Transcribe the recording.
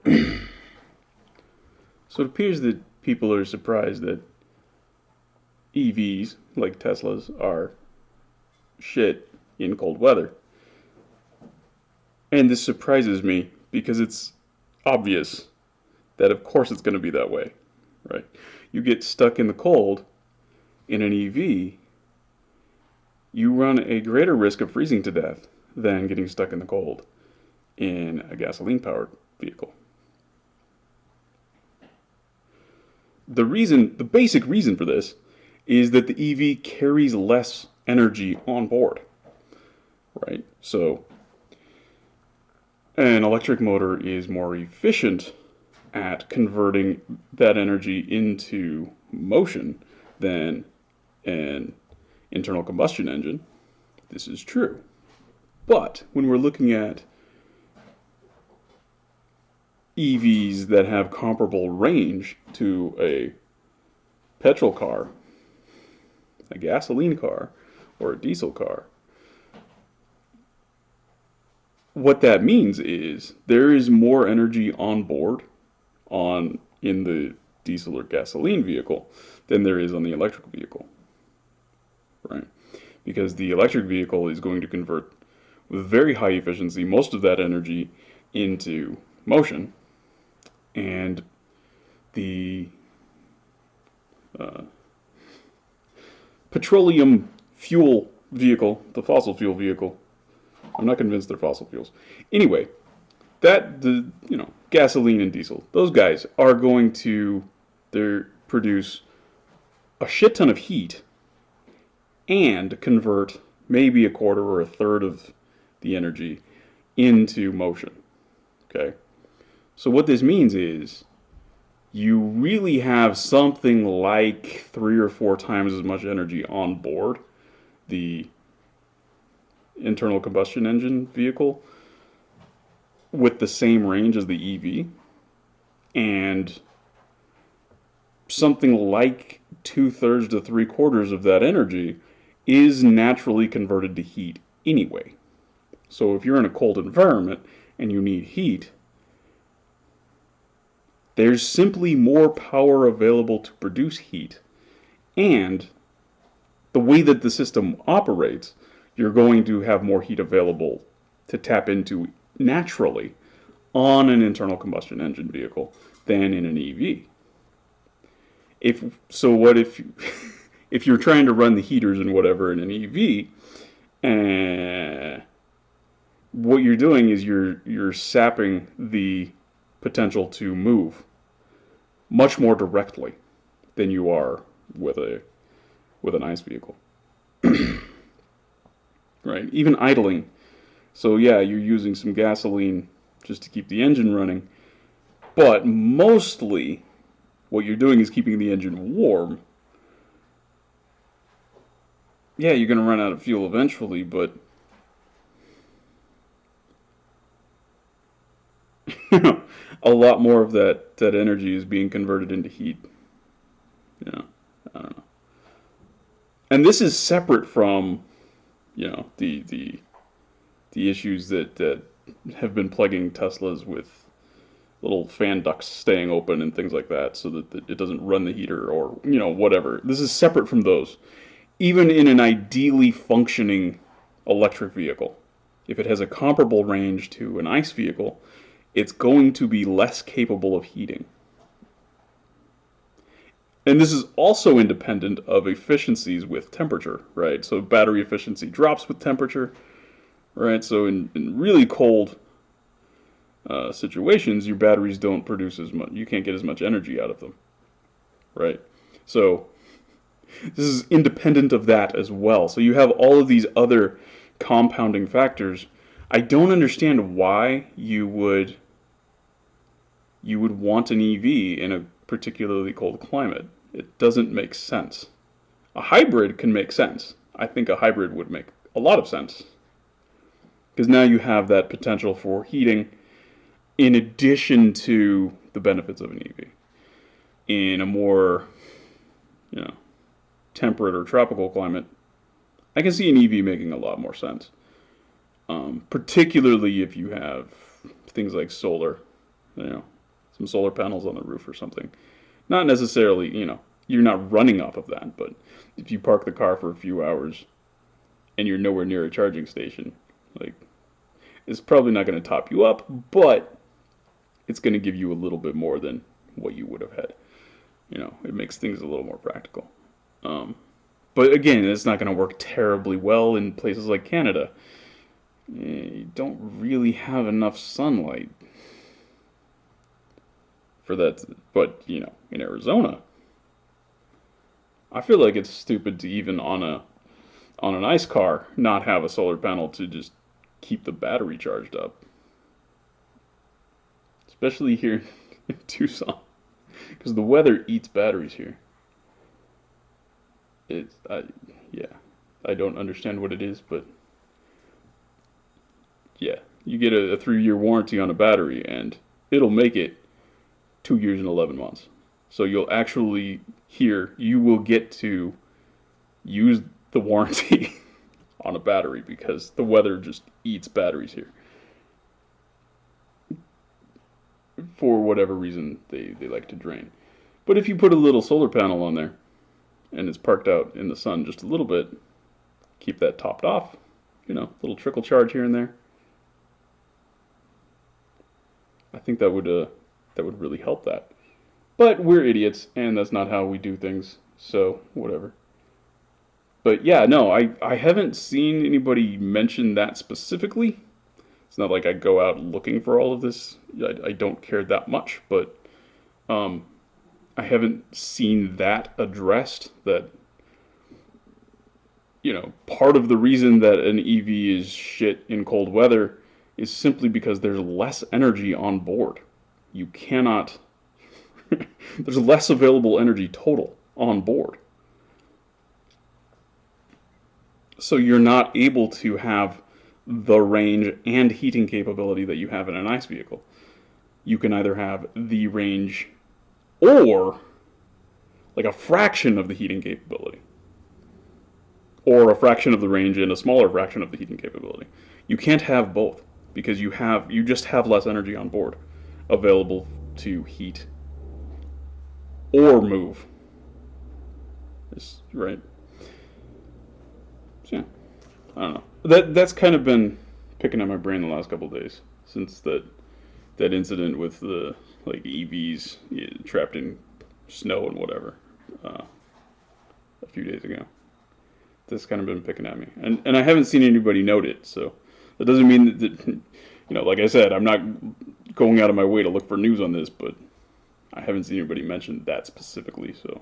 So it appears that people are surprised that EVs, like Teslas, are shit in cold weather. And this surprises me because it's obvious that of course it's going to be that way, right? You get stuck in the cold in an EV, you run a greater risk of freezing to death than getting stuck in the cold in a gasoline powered vehicle. The basic reason for this is that the EV carries less energy on board, right? So an electric motor is more efficient at converting that energy into motion than an internal combustion engine. This is true. But when we're looking at EVs that have comparable range to a petrol car, a gasoline car, or a diesel car, what that means is there is more energy on board in the diesel or gasoline vehicle than there is on the electric vehicle, right? Because the electric vehicle is going to convert with very high efficiency most of that energy into motion, and the uh, petroleum fuel vehicle, the fossil fuel vehicle, I'm not convinced they're fossil fuels. Anyway, gasoline and diesel, those guys are going to produce a shit ton of heat and convert maybe a quarter or a third of the energy into motion. Okay? So what this means is you really have something like 3 or 4 times as much energy on board the internal combustion engine vehicle with the same range as the EV, and something like 2/3 to 3/4 of that energy is naturally converted to heat anyway. So if you're in a cold environment and you need heat, there's simply more power available to produce heat. And the way that the system operates, you're going to have more heat available to tap into naturally on an internal combustion engine vehicle than in an EV. What if if you're trying to run the heaters and whatever in an EV, what you're doing is you're sapping the potential to move much more directly than you are with an ICE vehicle. Right? Even idling. So yeah, you're using some gasoline just to keep the engine running, but mostly what you're doing is keeping the engine warm. Yeah, you're going to run out of fuel eventually, but a lot more of that energy is being converted into heat. I don't know. And this is separate from, the issues that have been plaguing Teslas with little fan ducts staying open and things like that so that it doesn't run the heater or, whatever. This is separate from those. Even in an ideally functioning electric vehicle, if it has a comparable range to an ICE vehicle, it's going to be less capable of heating. And this is also independent of efficiencies with temperature, right? So battery efficiency drops with temperature, right? So in really cold situations, your batteries don't produce as much. You can't get as much energy out of them, right? So this is independent of that as well. So you have all of these other compounding factors. I don't understand why you would want an EV in a particularly cold climate. It doesn't make sense. A hybrid can make sense. I think a hybrid would make a lot of sense. Because now you have that potential for heating in addition to the benefits of an EV. In a more, temperate or tropical climate, I can see an EV making a lot more sense. Particularly if you have things like solar you know, some solar panels on the roof or something. Not necessarily, you're not running off of that, but if you park the car for a few hours and you're nowhere near a charging station, like, it's probably not going to top you up, but it's going to give you a little bit more than what you would have had. It makes things a little more practical. But again, it's not going to work terribly well in places like Canada. You don't really have enough sunlight for that. But, in Arizona, I feel like it's stupid to even on a nice car not have a solar panel to just keep the battery charged up. Especially here in Tucson. Because the weather eats batteries here. Yeah, I don't understand what it is, but yeah, you get a 3-year warranty on a battery, and it'll make it 2 years and 11 months. So you will get to use the warranty on a battery because the weather just eats batteries here. For whatever reason, they like to drain. But if you put a little solar panel on there, and it's parked out in the sun just a little bit, keep that topped off, little trickle charge here and there. I think that would really help that. But we're idiots, and that's not how we do things, so whatever. But yeah, no, I haven't seen anybody mention that specifically. It's not like I go out looking for all of this. I don't care that much, but I haven't seen that addressed. That, part of the reason that an EV is shit in cold weather is simply because there's less energy on board. You cannot, there's less available energy total on board. So you're not able to have the range and heating capability that you have in an ICE vehicle. You can either have the range or like a fraction of the heating capability, or a fraction of the range and a smaller fraction of the heating capability. You can't have both because you just have less energy on board available to heat or move. Right? So yeah, I don't know. That's kind of been picking at my brain the last couple of days since that incident with the EVs trapped in snow and whatever a few days ago. That's kind of been picking at me, and I haven't seen anybody note it. So that doesn't mean that like I said, I'm not going out of my way to look for news on this, but I haven't seen anybody mention that specifically. So